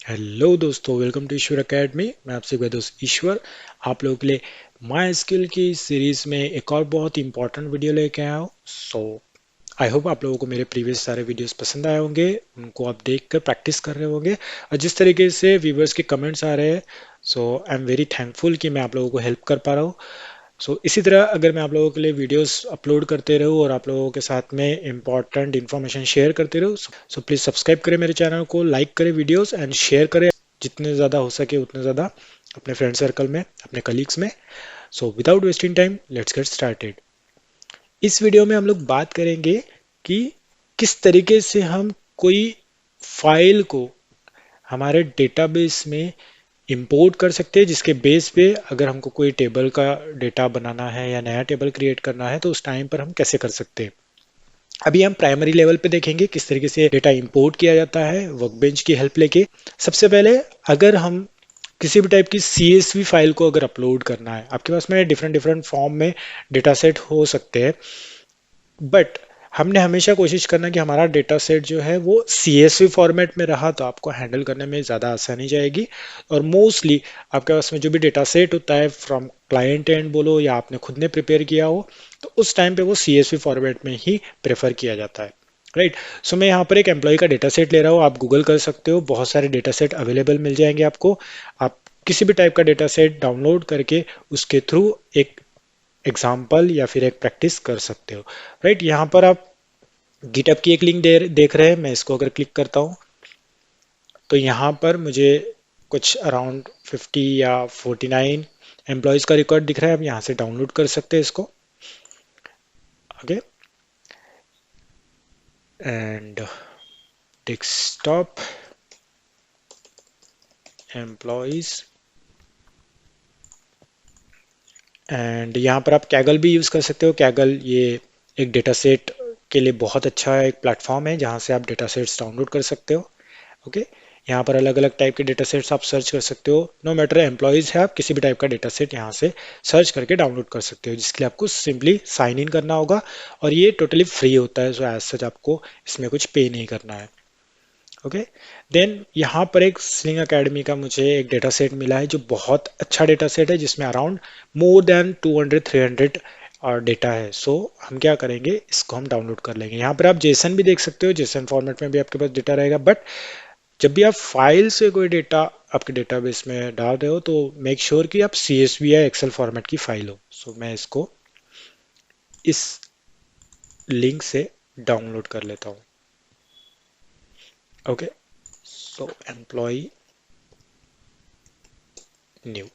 Hello दोस्तों, welcome to Ishwar academy. मैं आपसे एक दोस्त ईश्वर आप लोगों के लिए माई स्किल की सीरीज में एक और बहुत इंपॉर्टेंट वीडियो लेके आया हूँ। आई होप आप लोगों को मेरे प्रीवियस सारे वीडियोस पसंद आए होंगे, उनको आप देख कर प्रैक्टिस कर रहे होंगे और जिस तरीके से व्यूवर्स के कमेंट्स आ रहे हैं, आई एम वेरी थैंकफुल कि मैं आप लोगों को हेल्प कर पा रहा हूँ। इसी तरह अगर मैं आप लोगों के लिए वीडियोस अपलोड करते रहूँ और आप लोगों के साथ में इंपॉर्टेंट इन्फॉर्मेशन शेयर करते रहूँ, प्लीज़ सब्सक्राइब करें मेरे चैनल को, लाइक करें वीडियोस एंड शेयर करें जितने ज़्यादा हो सके उतने ज़्यादा अपने फ्रेंड सर्कल में, अपने कलीग्स में। Without wasting time, let's get started. इस वीडियो में हम लोग बात करेंगे कि किस तरीके से हम कोई फाइल को हमारे डेटाबेस में इंपोर्ट कर सकते हैं, जिसके बेस पे अगर हमको कोई टेबल का डेटा बनाना है या नया टेबल क्रिएट करना है तो उस टाइम पर हम कैसे कर सकते हैं। अभी हम प्राइमरी लेवल पे देखेंगे किस तरीके से डेटा इंपोर्ट किया जाता है वर्कबेंच की हेल्प लेके। सबसे पहले अगर हम किसी भी टाइप की CSV फाइल को अगर अपलोड करना है, आपके पास में डिफरेंट डिफरेंट फॉर्म में डेटा सेट हो सकते हैं, बट हमने हमेशा कोशिश करना कि हमारा डेटा सेट जो है वो CSV फॉर्मेट में रहा तो आपको हैंडल करने में ज़्यादा आसानी जाएगी। और मोस्टली आपके पास में जो भी डेटा सेट होता है फ्रॉम क्लाइंट एंड बोलो या आपने खुद ने प्रिपेयर किया हो, तो उस टाइम पे वो CSV फॉर्मेट में ही प्रेफर किया जाता है। राइट। मैं यहाँ पर एक एम्प्लॉय का डेटा सेट ले रहा हूँ, आप गूगल कर सकते हो, बहुत सारे डेटा सेट अवेलेबल मिल जाएंगे आपको। आप किसी भी टाइप का डेटा सेट डाउनलोड करके उसके थ्रू एक एग्जाम्पल या फिर एक प्रैक्टिस कर सकते हो। राइट। यहाँ पर आप गिटअप की एक लिंक देख रहे हैं, मैं इसको अगर क्लिक करता हूँ तो यहाँ पर मुझे कुछ अराउंड 50 या 49 एम्प्लॉयज़ का रिकॉर्ड दिख रहा है। आप यहाँ से डाउनलोड कर सकते हैं इसको। Okay. And desktop employees, and यहाँ पर आप कैगल भी यूज़ कर सकते हो। कैगल ये एक डेटा सेट के लिए बहुत अच्छा एक प्लेटफॉर्म है जहाँ से आप डेटा सेट्स डाउनलोड कर सकते हो। ओके। यहाँ पर अलग अलग टाइप के डेटा सेट्स आप सर्च कर सकते हो। नो मैटर एम्प्लॉयज़ है, आप किसी भी टाइप का डेटा सेट यहाँ से सर्च करके डाउनलोड कर सकते हो, जिसके लिए आपको सिंपली साइन इन करना होगा और ये टोटली फ्री होता है। एज सच आपको इसमें कुछ पे नहीं करना है। ओके। देन यहाँ पर एक स्लिंग एकेडमी का मुझे एक डेटा सेट मिला है जो बहुत अच्छा डेटा सेट है, जिसमें अराउंड मोर देन 200-300 और डेटा है। हम क्या करेंगे, इसको हम डाउनलोड कर लेंगे। यहाँ पर आप जेसन भी देख सकते हो, जेसन फॉर्मेट में भी आपके पास डेटा रहेगा, बट जब भी आप फाइल से कोई डेटा आपके डेटाबेस में डाल रहे हो तो मेक श्योर कि आप CSV या एक्सेल फॉर्मेट की फाइल हो। मैं इसको इस लिंक से डाउनलोड कर लेता हूँ। ओके। Employ new.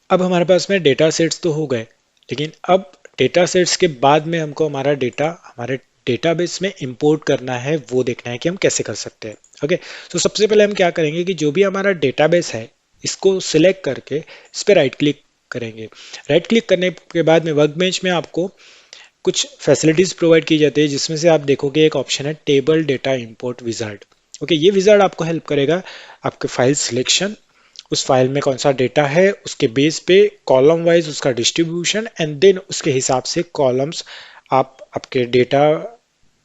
अब हमारे पास में डेटा सेट्स तो हो गए, लेकिन अब डेटा सेट्स के बाद में हमको हमारा डेटा हमारे डेटाबेस में इंपोर्ट करना है, वो देखना है कि हम कैसे कर सकते हैं। ओके। सबसे पहले हम क्या करेंगे कि जो भी हमारा डेटाबेस है इसको सिलेक्ट करके इस पर राइट क्लिक करेंगे। राइट क्लिक करने के बाद में वर्कबेंच में आपको कुछ फैसिलिटीज प्रोवाइड की जाती है, जिसमें से आप देखोगे एक ऑप्शन है table data import wizard. Okay. ये विजार्ड आपको हेल्प करेगा आपके फाइल सिलेक्शन, उस फाइल में कौन सा डेटा है उसके बेस पे कॉलम वाइज उसका डिस्ट्रीब्यूशन, एंड देन उसके हिसाब से कॉलम्स आप आपके डेटा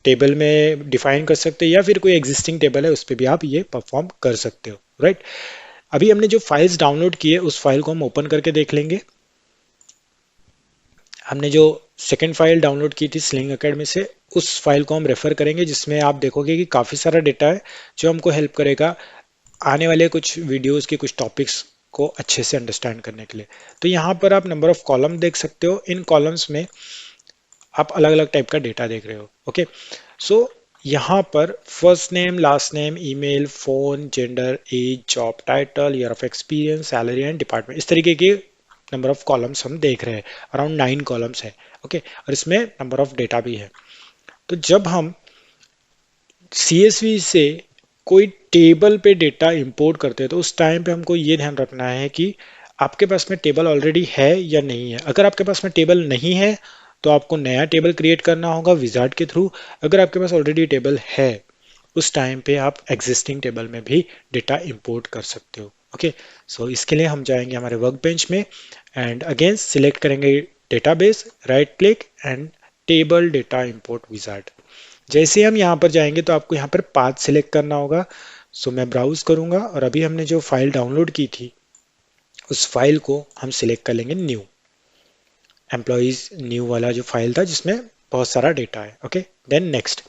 टेबल में डिफाइन कर सकते हैं, या फिर कोई एग्जिस्टिंग टेबल है उस पर भी आप ये परफॉर्म कर सकते हो। राइट। अभी हमने जो फाइल्स डाउनलोड की है उस फाइल को हम ओपन करके देख लेंगे। हमने जो सेकेंड फाइल डाउनलोड की थी स्लिंग एकेडमी से, उस फाइल को हम रेफर करेंगे, जिसमें आप देखोगे कि काफ़ी सारा डेटा है जो हमको हेल्प करेगा आने वाले कुछ वीडियोस के कुछ टॉपिक्स को अच्छे से अंडरस्टैंड करने के लिए। तो यहाँ पर आप नंबर ऑफ कॉलम देख सकते हो, इन कॉलम्स में आप अलग अलग टाइप का डेटा देख रहे हो। ओके। सो यहाँ पर first name, last name, email, phone, gender, age, job title, year of experience, salary and department, इस तरीके के नंबर ऑफ कॉलम्स हम देख रहे हैं। अराउंड 9 कॉलम्स है। ओके। और इसमें नंबर ऑफ डेटा भी है। तो जब हम CSV से कोई टेबल पे डेटा इंपोर्ट करते हैं तो उस टाइम पे हमको ये ध्यान रखना है कि आपके पास में टेबल ऑलरेडी है या नहीं है। अगर आपके पास में टेबल नहीं है तो आपको नया टेबल क्रिएट करना होगा विजार्ड के थ्रू। अगर आपके पास ऑलरेडी टेबल है उस टाइम पे आप एग्जिस्टिंग टेबल में भी डेटा इंपोर्ट कर सकते हो। ओके। इसके लिए हम जाएंगे हमारे वर्क बेंच में एंड अगेन सिलेक्ट करेंगे database, right click and table data import wizard. जैसे हम यहाँ पर जाएंगे तो आपको यहाँ पर पाथ सिलेक्ट करना होगा। सो मैं ब्राउज करूंगा और अभी हमने जो फाइल डाउनलोड की थी उस फाइल को हम सिलेक्ट कर लेंगे, न्यू एम्प्लॉइज न्यू वाला जो फाइल था जिसमें बहुत सारा डेटा है। Okay, then next.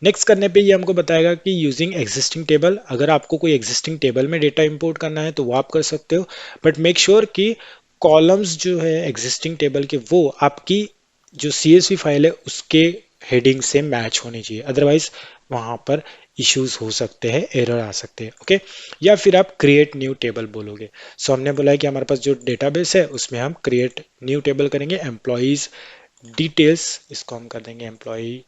नेक्स्ट करने पे ये हमको बताएगा कि यूजिंग एग्जिस्टिंग टेबल, अगर आपको कोई एग्जिस्टिंग टेबल में डेटा इंपोर्ट करना है तो वो आप कर सकते हो, बट मेक श्योर कि कॉलम्स जो है एग्जिस्टिंग टेबल के वो आपकी जो CSV फाइल है उसके हेडिंग से मैच होनी चाहिए, अदरवाइज वहां पर इश्यूज हो सकते हैं, एरर आ सकते हैं। ओके, या फिर आप क्रिएट न्यू टेबल बोलोगे। सो हमने बोला है कि हमारे पास जो डेटाबेस है उसमें हम क्रिएट न्यू टेबल करेंगे, एम्प्लॉइज डिटेल्स, इसको हम कर देंगे एम्प्लॉय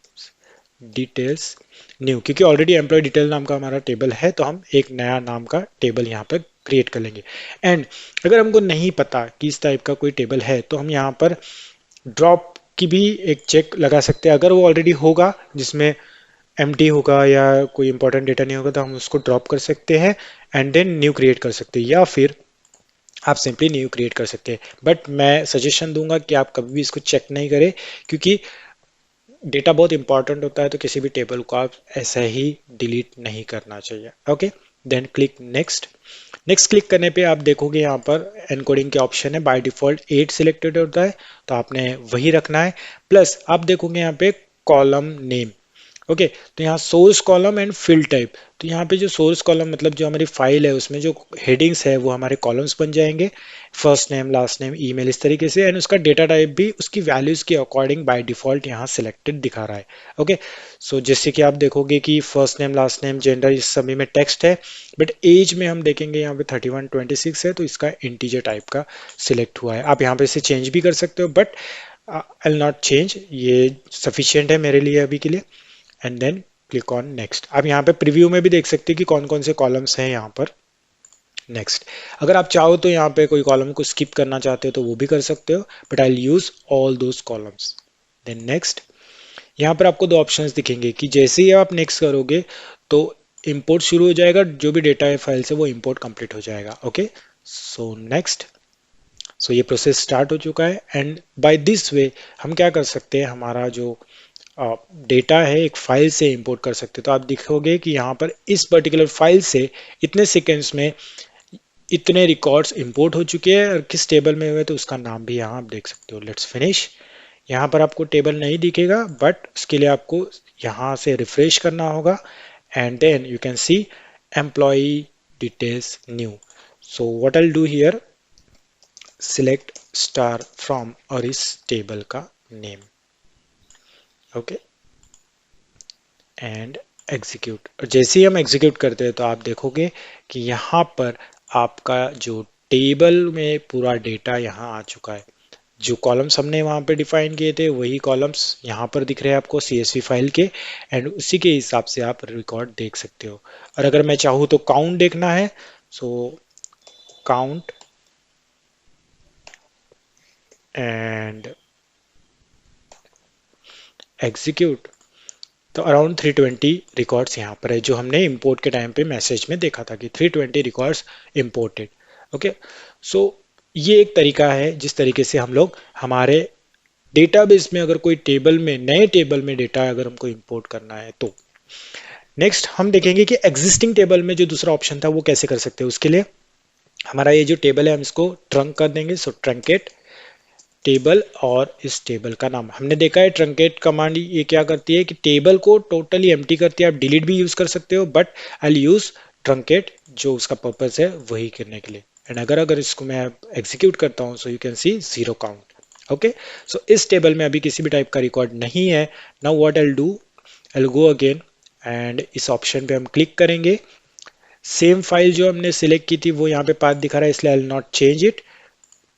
डिटेल्स न्यू, क्योंकि ऑलरेडी एम्प्लॉय डिटेल नाम का हमारा टेबल है तो हम एक नया नाम का टेबल यहाँ पर क्रिएट कर लेंगे। एंड अगर हमको नहीं पता कि इस टाइप का कोई टेबल है तो हम यहाँ पर ड्रॉप की भी एक चेक लगा सकते हैं। अगर वो ऑलरेडी होगा जिसमें एम्प्टी होगा या कोई इंपॉर्टेंट डेटा नहीं होगा तो हम उसको ड्रॉप कर सकते हैं एंड देन न्यू क्रिएट कर सकते हैं, या फिर आप सिंपली न्यू क्रिएट कर सकते हैं। बट मैं सजेशन दूंगा कि आप कभी भी इसको चेक नहीं करें, क्योंकि डेटा बहुत इंपॉर्टेंट होता है तो किसी भी टेबल को आप ऐसा ही डिलीट नहीं करना चाहिए। Okay, then click next. Next click करने पे आप देखोगे यहाँ पर एनकोडिंग के ऑप्शन है, बाय डिफॉल्ट 8 सिलेक्टेड होता है तो आपने वही रखना है। प्लस आप देखोगे यहाँ पे कॉलम नेम। ओके, तो यहाँ source column and field type, तो यहाँ पे जो सोर्स कॉलम मतलब जो हमारी फाइल है उसमें जो हेडिंग्स है वो हमारे कॉलम्स बन जाएंगे, first name last name email इस तरीके से, एंड उसका डेटा टाइप भी उसकी वैल्यूज के अकॉर्डिंग बाय डिफॉल्ट यहाँ सिलेक्टेड दिखा रहा है। ओके, सो जैसे कि आप देखोगे कि first name last name gender इस सभी में टेक्स्ट है, बट एज में हम देखेंगे यहाँ पे 3126 है तो इसका इंटीजर टाइप का सिलेक्ट हुआ है। आप यहाँ पे इसे चेंज भी कर सकते हो, but I will not change, ये सफिशियंट है मेरे लिए अभी के लिए। And then click on next. आप यहाँ पे प्रीव्यू में भी देख सकते हैं कि कौन कौन से कॉलम्स हैं यहाँ पर। नेक्स्ट, अगर आप चाहो तो यहाँ पे कोई कॉलम को स्किप करना चाहते हो तो वो भी कर सकते हो, but I will use all those columns. Then next, यहाँ पर आपको दो ऑप्शंस दिखेंगे कि जैसे ही आप नेक्स्ट करोगे तो इंपोर्ट शुरू हो जाएगा, जो भी डेटा है फाइल से वो इंपोर्ट कंप्लीट हो जाएगा। Okay, so next. सो ये प्रोसेस स्टार्ट हो चुका है एंड बाय दिस वे हम क्या कर सकते हैं, हमारा जो डेटा है एक फाइल से इंपोर्ट कर सकते हैं। तो आप देखोगे कि यहाँ पर इस पर्टिकुलर फाइल से इतने सेकेंड्स में इतने रिकॉर्ड्स इंपोर्ट हो चुके हैं और किस टेबल में हुए तो उसका नाम भी यहाँ आप देख सकते हो। Let's finish. यहाँ पर आपको टेबल नहीं दिखेगा बट उसके लिए आपको यहाँ से रिफ्रेश करना होगा and then you can see employ details new. So what I will do here, select star from और इस टेबल का नेम। Okay, and execute. और जैसे ही हम एग्जीक्यूट करते हैं तो आप देखोगे कि यहाँ पर आपका जो टेबल में पूरा डेटा यहाँ आ चुका है। जो कॉलम्स हमने वहाँ पे डिफाइन किए थे वही कॉलम्स यहाँ पर दिख रहे हैं आपको CSV फाइल के, एंड उसी के हिसाब से आप रिकॉर्ड देख सकते हो। और अगर मैं चाहूँ तो काउंट देखना है, सो काउंट एंड एग्जीक्यूट, तो अराउंड 320 रिकॉर्ड्स यहाँ पर है जो हमने इंपोर्ट के टाइम पे मैसेज में देखा था कि 320 रिकॉर्ड्स इंपोर्टेड। ओके, सो ये एक तरीका है जिस तरीके से हम लोग हमारे डेटाबेस में अगर कोई टेबल में नए टेबल में डेटा अगर हमको इंपोर्ट करना है तो। नेक्स्ट हम देखेंगे कि एग्जिस्टिंग टेबल में जो दूसरा ऑप्शन था वो कैसे कर सकते हैं। उसके लिए हमारा ये जो टेबल है हम इसको ट्रंक कर देंगे। सो ट्रंकेट टेबल और इस टेबल का नाम हमने देखा है। ट्रंकेट कमांड ये क्या करती है कि टेबल को टोटली एम्प्टी करती है। आप डिलीट भी यूज कर सकते हो बट आई यूज ट्रंकेट, जो उसका पर्पस है वही करने के लिए। एंड अगर अगर इसको मैं एग्जीक्यूट करता हूँ so you can see 0 count. Okay, so इस टेबल में अभी किसी भी टाइप का रिकॉर्ड नहीं है। Now what I will do, I will go again and इस ऑप्शन पे हम क्लिक करेंगे। सेम फाइल जो हमने सिलेक्ट की थी वो यहाँ पे पाथ दिखा रहा है इसलिए आई will not change it.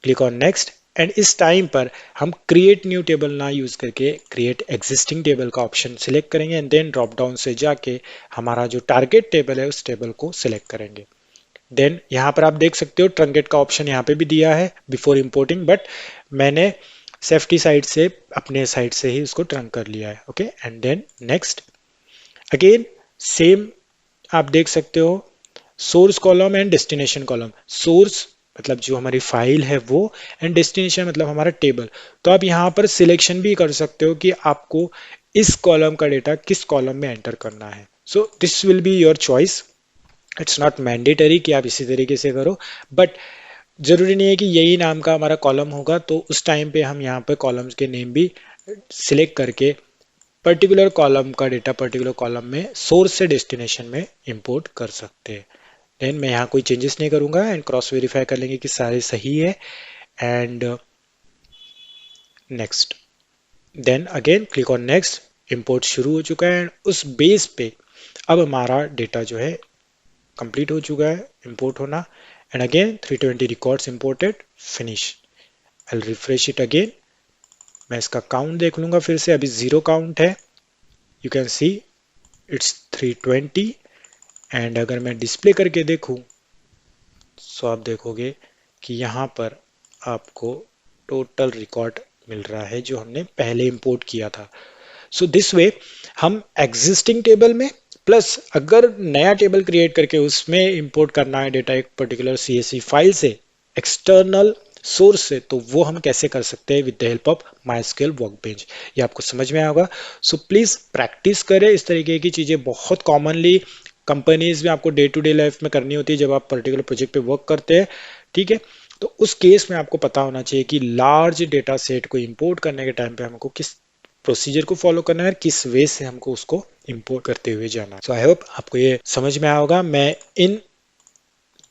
Click on next and इस टाइम पर हम क्रिएट न्यू टेबल ना यूज करके क्रिएट एग्जिस्टिंग टेबल का ऑप्शन सिलेक्ट करेंगे एंड देन ड्रॉप डाउन से जाके हमारा जो टारगेट टेबल है उस टेबल को सिलेक्ट करेंगे। देन यहाँ पर आप देख सकते हो ट्रंकेट का ऑप्शन यहाँ पे भी दिया है बिफोर इंपोर्टिंग, बट मैंने सेफ्टी साइड से अपने साइड से ही उसको ट्रंक कर लिया है। Okay, and then next again same आप देख सकते हो source column and destination column. Source मतलब जो हमारी फाइल है वो, एंड डेस्टिनेशन मतलब हमारा टेबल। तो आप यहाँ पर सिलेक्शन भी कर सकते हो कि आपको इस कॉलम का डेटा किस कॉलम में एंटर करना है। So this will be your choice, it's not mandatory कि आप इसी तरीके से करो, बट जरूरी नहीं है कि यही नाम का हमारा कॉलम होगा। तो उस टाइम पे हम यहाँ पे कॉलम्स के नेम भी सिलेक्ट करके पर्टिकुलर कॉलम का डेटा पर्टिकुलर कॉलम में सोर्स से डेस्टिनेशन में इंपोर्ट कर सकते हैं। देन मैं यहाँ कोई चेंजेस नहीं करूंगा एंड क्रॉस वेरीफाई कर लेंगे कि सारे सही है and next. Then again click on next, import शुरू हो चुका है एंड उस बेस पे अब हमारा डेटा जो है कंप्लीट हो चुका है इंपोर्ट होना। And again 320 records imported, finish. I refresh it again, मैं इसका काउंट देख लूंगा फिर से, अभी 0 काउंट है, you can see it's 320। And अगर मैं डिस्प्ले करके देखूं तो आप देखोगे कि यहाँ पर आपको टोटल रिकॉर्ड मिल रहा है जो हमने पहले इंपोर्ट किया था। सो दिस वे हम एग्जिस्टिंग टेबल में प्लस अगर नया टेबल क्रिएट करके उसमें इंपोर्ट करना है डेटा एक पर्टिकुलर CSV फाइल से एक्सटर्नल सोर्स से, तो वो हम कैसे कर सकते हैं with the help of MySQL workbench. ये आपको समझ में आएगा। सो प्लीज प्रैक्टिस करें, इस तरीके की चीजें बहुत कॉमनली कंपनीज में आपको डे टू डे लाइफ में करनी होती है जब आप पर्टिकुलर प्रोजेक्ट पे वर्क करते हैं, ठीक है। तो उस केस में आपको पता होना चाहिए कि लार्ज डेटा सेट को इंपोर्ट करने के टाइम पे हमको किस प्रोसीजर को फॉलो करना है, किस वे से हमको उसको इंपोर्ट करते हुए जाना है। सो आई होप आपको ये समझ में आया होगा। मैं इन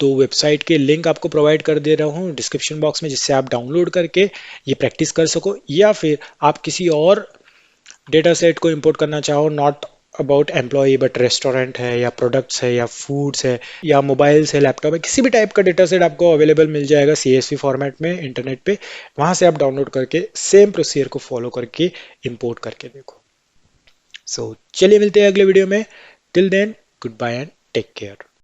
दो वेबसाइट के लिंक आपको प्रोवाइड कर दे रहा हूँ डिस्क्रिप्शन बॉक्स में, जिससे आप डाउनलोड करके ये प्रैक्टिस कर सको, या फिर आप किसी और डेटा सेट को इंपोर्ट करना चाहो, not about employ but restaurant है या प्रोडक्ट्स है या फूड्स है या मोबाइल्स है, लैपटॉप है, किसी भी टाइप का डेटा सेट आपको अवेलेबल मिल जाएगा CSV फॉर्मेट में इंटरनेट पे, वहां से आप डाउनलोड करके सेम प्रोसीजर को फॉलो करके इंपोर्ट करके देखो। सो चलिए मिलते हैं अगले वीडियो में, till then goodbye and take care.